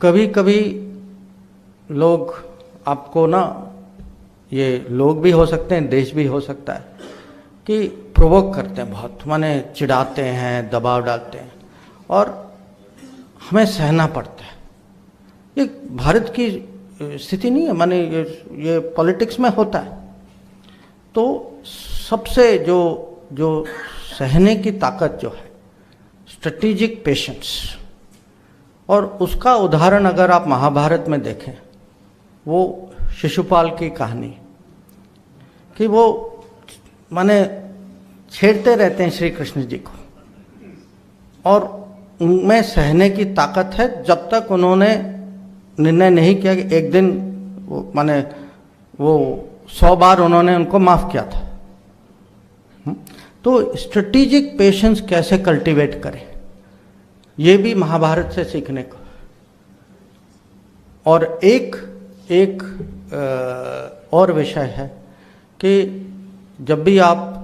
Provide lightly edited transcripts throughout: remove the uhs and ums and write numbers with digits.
कभी कभी लोग आपको ना, ये लोग भी हो सकते हैं, देश भी हो सकता है, कि प्रोवोक करते हैं बहुत, माने चिढ़ाते हैं, दबाव डालते हैं और हमें सहना पड़ता है। ये भारत की स्थिति नहीं है, माने ये पॉलिटिक्स में होता है। तो सबसे जो सहने की ताकत जो है, स्ट्रेटेजिक पेशेंस, और उसका उदाहरण अगर आप महाभारत में देखें, वो शिशुपाल की कहानी, कि वो माने छेड़ते रहते हैं श्री कृष्ण जी को, और उनमें सहने की ताकत है जब तक उन्होंने निर्णय नहीं किया कि एक दिन माने वो 100 बार उन्होंने उनको माफ किया था। तो स्ट्रेटेजिक पेशेंस कैसे कल्टीवेट करें, ये भी महाभारत से सीखने को। और एक और विषय है कि जब भी आप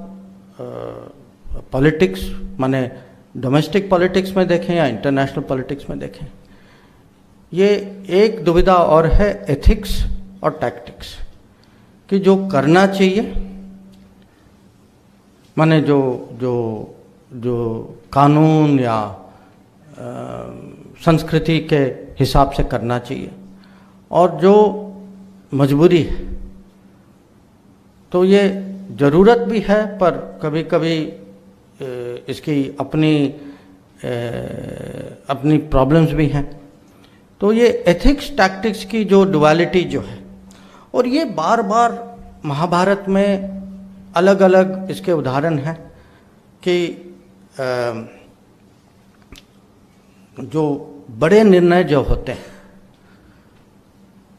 पॉलिटिक्स माने डोमेस्टिक पॉलिटिक्स में देखें या इंटरनेशनल पॉलिटिक्स में देखें, ये एक दुविधा और है एथिक्स और टैक्टिक्स, कि जो करना चाहिए माने जो कानून या संस्कृति के हिसाब से करना चाहिए, और जो मजबूरी है। तो ये ज़रूरत भी है, पर कभी कभी इसकी अपनी प्रॉब्लम्स भी हैं। तो ये एथिक्स टैक्टिक्स की जो डुअलिटी जो है, और ये बार बार महाभारत में अलग अलग इसके उदाहरण हैं कि जो बड़े निर्णय जो होते हैं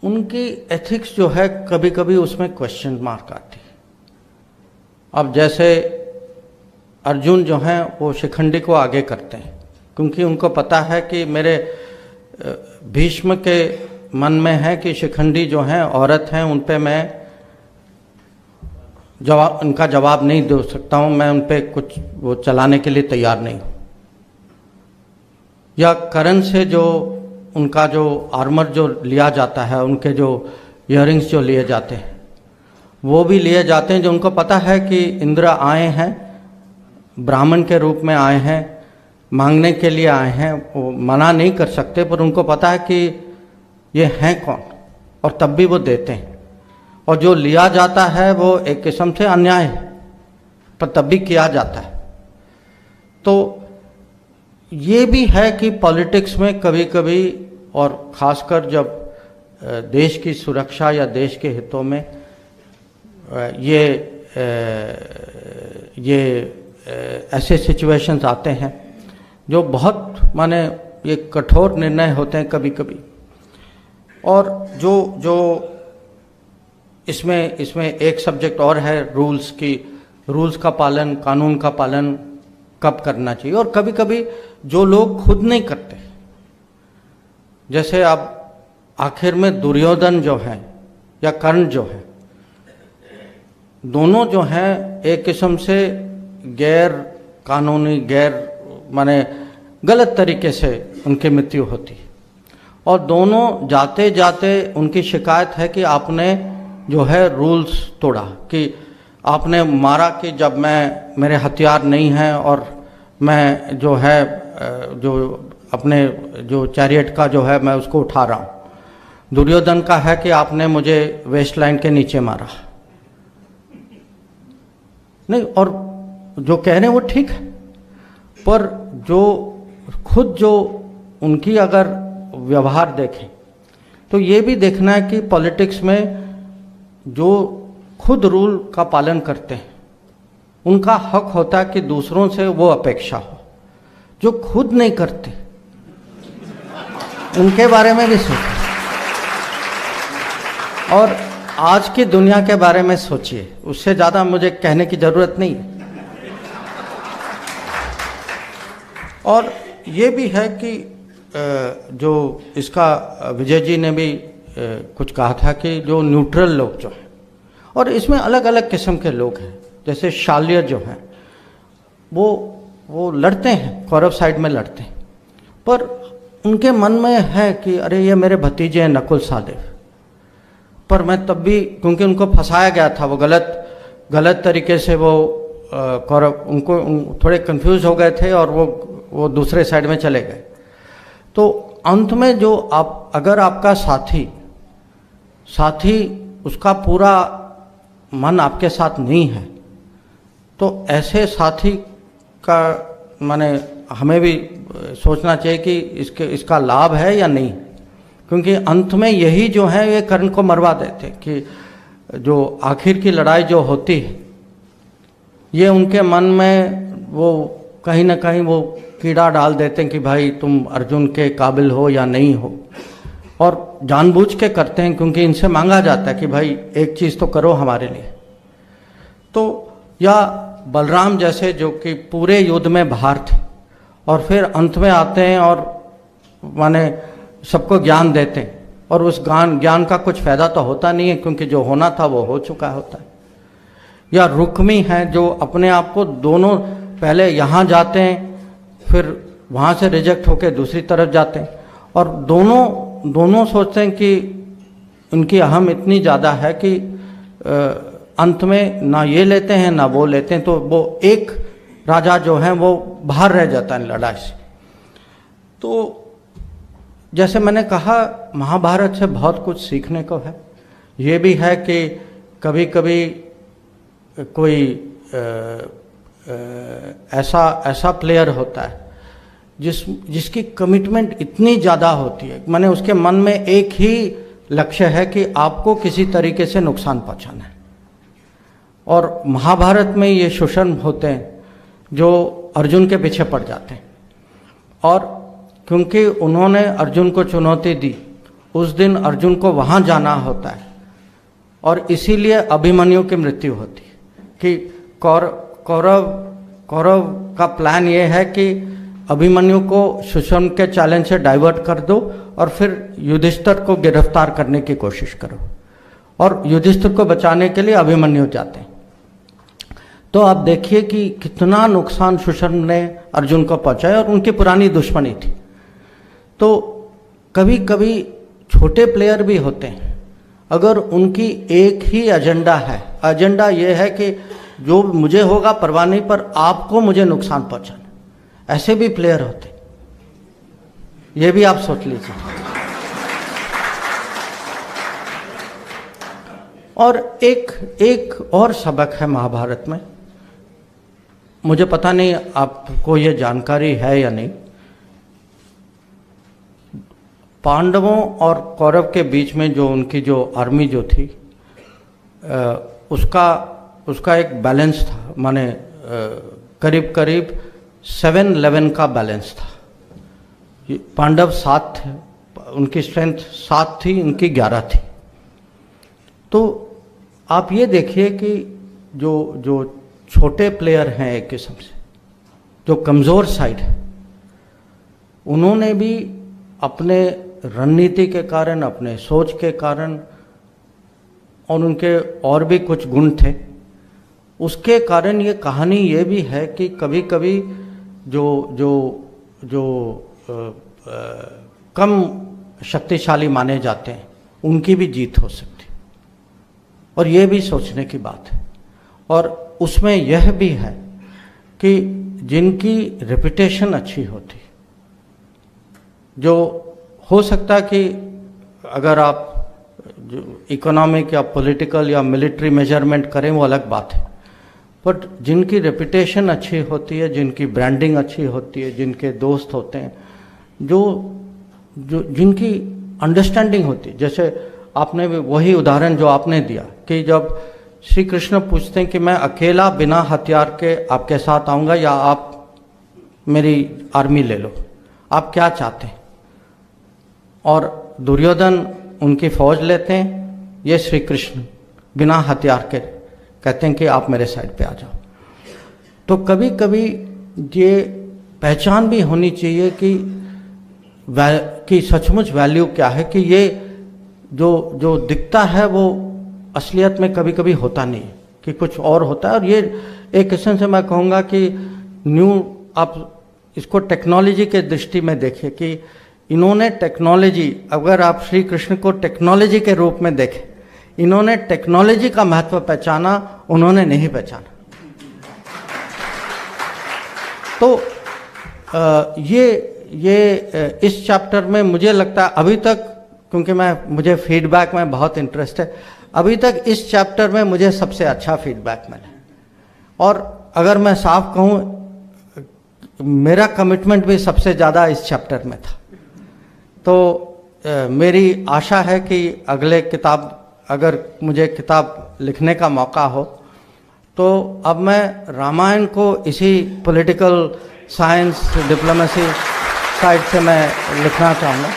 उनकी एथिक्स जो है कभी कभी उसमें क्वेश्चन मार्क आती है। अब जैसे अर्जुन जो हैं वो शिखंडी को आगे करते हैं, क्योंकि उनको पता है कि मेरे भीष्म के मन में है कि शिखंडी जो हैं औरत हैं, उन पे मैं उनका जवाब नहीं दे सकता हूँ, मैं उन पे कुछ वो चलाने के लिए तैयार नहीं हूँ। या करण से जो उनका जो आर्मर जो लिया जाता है, उनके जो इयररिंग्स जो लिए जाते हैं, वो भी लिए जाते हैं, जो उनको पता है कि इंद्र आए हैं, ब्राह्मण के रूप में आए हैं, मांगने के लिए आए हैं, वो मना नहीं कर सकते, पर उनको पता है कि ये हैं कौन, और तब भी वो देते हैं। और जो लिया जाता है वो एक किस्म से अन्याय है, पर तब भी किया जाता है। तो ये भी है कि पॉलिटिक्स में कभी कभी, और ख़ासकर जब देश की सुरक्षा या देश के हितों में ये ऐसे सिचुएशंस आते हैं जो बहुत माने ये कठोर निर्णय होते हैं कभी कभी। और जो इसमें एक सब्जेक्ट और है रूल्स का पालन, कानून का पालन कब करना चाहिए, और कभी कभी जो लोग खुद नहीं करते, जैसे अब आखिर में दुर्योधन जो है या कर्ण जो है, दोनों जो हैं एक किस्म से गैर कानूनी, गैर माने गलत तरीके से उनकी मृत्यु होती, और दोनों जाते जाते उनकी शिकायत है कि आपने जो है रूल्स तोड़ा, कि आपने मारा कि जब मेरे हथियार नहीं हैं और मैं जो है जो अपने जो चैरियट का जो है मैं उसको उठा रहा हूँ। दुर्योधन का है कि आपने मुझे वेस्ट लाइन के नीचे मारा। नहीं, और जो कह रहे हैं वो ठीक है, पर जो उनकी अगर व्यवहार देखें तो ये भी देखना है कि पॉलिटिक्स में जो खुद रूल का पालन करते हैं उनका हक होता है कि दूसरों से वो अपेक्षा हो। जो खुद नहीं करते उनके बारे में भी सोचें, और आज की दुनिया के बारे में सोचिए। उससे ज़्यादा मुझे कहने की ज़रूरत नहीं है। और ये भी है कि जो इसका विजय जी ने भी कुछ कहा था कि जो न्यूट्रल लोग जो हैं, और इसमें अलग अलग किस्म के लोग हैं, जैसे शाल्य जो हैं वो लड़ते हैं, कौरव साइड में लड़ते हैं, पर उनके मन में है कि अरे ये मेरे भतीजे हैं नकुल सहदेव, पर मैं तब भी, क्योंकि उनको फंसाया गया था, वो गलत तरीके से वो कौरव उनको थोड़े कंफ्यूज हो गए थे और वो दूसरे साइड में चले गए। तो अंत में जो आप, अगर आपका साथी उसका पूरा मन आपके साथ नहीं है, तो ऐसे साथी का माने हमें भी सोचना चाहिए कि इसका लाभ है या नहीं, क्योंकि अंत में यही जो है ये कर्ण को मरवा देते, कि जो आखिर की लड़ाई जो होती है ये उनके मन में वो कहीं ना कहीं वो कीड़ा डाल देते हैं कि भाई तुम अर्जुन के काबिल हो या नहीं हो, और जानबूझ के करते हैं क्योंकि इनसे मांगा जाता है कि भाई एक चीज़ तो करो हमारे लिए। तो या बलराम जैसे जो कि पूरे युद्ध में बाहर थे और फिर अंत में आते हैं और माने सबको ज्ञान देते हैं, और उस ज्ञान का कुछ फायदा तो होता नहीं है क्योंकि जो होना था वो हो चुका होता है। या रुक्मी हैं जो अपने आप को दोनों, पहले यहाँ जाते हैं फिर वहाँ से रिजेक्ट होकर दूसरी तरफ जाते हैं, और दोनों सोचते हैं कि उनकी अहम इतनी ज़्यादा है कि अंत में ना ये लेते हैं ना वो लेते हैं, तो वो एक राजा जो है वो बाहर रह जाता है लड़ाई से। तो जैसे मैंने कहा, महाभारत से बहुत कुछ सीखने को है। ये भी है कि कभी कभी कोई ऐसा प्लेयर होता है जिसकी कमिटमेंट इतनी ज़्यादा होती है, माने उसके मन में एक ही लक्ष्य है कि आपको किसी तरीके से नुकसान पहुंचाना है। और महाभारत में ये सुषम होते हैं जो अर्जुन के पीछे पड़ जाते हैं, और क्योंकि उन्होंने अर्जुन को चुनौती दी, उस दिन अर्जुन को वहाँ जाना होता है, और इसीलिए अभिमन्यु की मृत्यु होती है कि कौरव का प्लान ये है कि अभिमन्यु को सुषम के चैलेंज से डाइवर्ट कर दो और फिर युधिष्ठिर को गिरफ्तार करने की कोशिश करो, और युधिष्ठिर को बचाने के लिए अभिमन्यु जाते हैं। तो आप देखिए कि कितना नुकसान सुषम ने अर्जुन को पहुंचाया, और उनकी पुरानी दुश्मनी थी। तो कभी कभी छोटे प्लेयर भी होते हैं, अगर उनकी एक ही एजेंडा ये है कि जो मुझे होगा परवाह नहीं, पर आपको मुझे नुकसान पहुंचाना, ऐसे भी प्लेयर होते, ये भी आप सोच लीजिए। और एक और सबक है महाभारत में, मुझे पता नहीं आपको ये जानकारी है या नहीं। पांडवों और कौरव के बीच में जो उनकी जो आर्मी जो थी, उसका एक बैलेंस था, माने करीब 7-11 का बैलेंस था। पांडव 7 थे, उनकी स्ट्रेंथ 7 थी, उनकी 11 थी। तो आप ये देखिए कि जो छोटे प्लेयर हैं एक किस्म से, जो कमज़ोर साइड है, उन्होंने भी अपने रणनीति के कारण, अपने सोच के कारण, और उनके और भी कुछ गुण थे, उसके कारण ये कहानी ये भी है कि कभी कभी जो कम शक्तिशाली माने जाते हैं उनकी भी जीत हो सकती, और ये भी सोचने की बात है। और उसमें यह भी है कि जिनकी रेपुटेशन अच्छी होती, जो हो सकता है कि अगर आप इकोनॉमिक या पॉलिटिकल या मिलिट्री मेजरमेंट करें वो अलग बात है, बट जिनकी रेपुटेशन अच्छी होती है, जिनकी ब्रांडिंग अच्छी होती है, जिनके दोस्त होते हैं, जिनकी अंडरस्टैंडिंग होती है, जैसे आपने वही उदाहरण जो आपने दिया कि जब श्री कृष्ण पूछते हैं कि मैं अकेला बिना हथियार के आपके साथ आऊँगा या आप मेरी आर्मी ले लो, आप क्या चाहते हैं? और दुर्योधन उनकी फौज लेते हैं, ये श्री कृष्ण बिना हथियार के कहते हैं कि आप मेरे साइड पे आ जाओ। तो कभी कभी ये पहचान भी होनी चाहिए कि सचमुच वैल्यू क्या है, कि ये जो दिखता है वो असलियत में कभी कभी होता नहीं है, कि कुछ और होता है। और ये एक किस्म से मैं कहूँगा कि आप इसको टेक्नोलॉजी के दृष्टि में देखें कि इन्होंने टेक्नोलॉजी, अगर आप श्री कृष्ण को टेक्नोलॉजी के रूप में देखें, इन्होंने टेक्नोलॉजी का महत्व पहचाना, उन्होंने नहीं पहचाना। तो ये इस चैप्टर में मुझे लगता है अभी तक, क्योंकि मुझे फीडबैक में बहुत इंटरेस्ट है, अभी तक इस चैप्टर में मुझे सबसे अच्छा फीडबैक मिला। और अगर मैं साफ कहूँ, मेरा कमिटमेंट भी सबसे ज़्यादा इस चैप्टर में था। तो मेरी आशा है कि अगले किताब, अगर मुझे किताब लिखने का मौका हो, तो अब मैं रामायण को इसी पॉलिटिकल साइंस डिप्लोमेसी साइड से मैं लिखना चाहूँगा।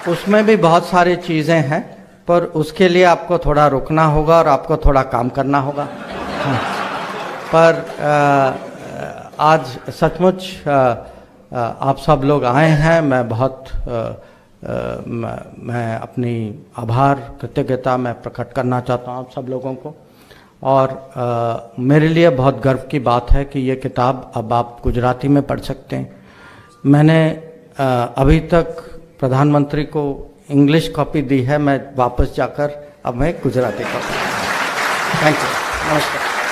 उसमें भी बहुत सारी चीज़ें हैं, पर उसके लिए आपको थोड़ा रुकना होगा और आपको थोड़ा काम करना होगा। हाँ। पर आज सचमुच आप सब लोग आए हैं, मैं बहुत मैं अपनी आभार कृतज्ञता मैं प्रकट करना चाहता हूँ आप सब लोगों को। और मेरे लिए बहुत गर्व की बात है कि ये किताब अब आप गुजराती में पढ़ सकते हैं। मैंने अभी तक प्रधानमंत्री को इंग्लिश कॉपी दी है, मैं वापस जाकर अब मैं गुजराती कॉपी। थैंक यू, नमस्कार।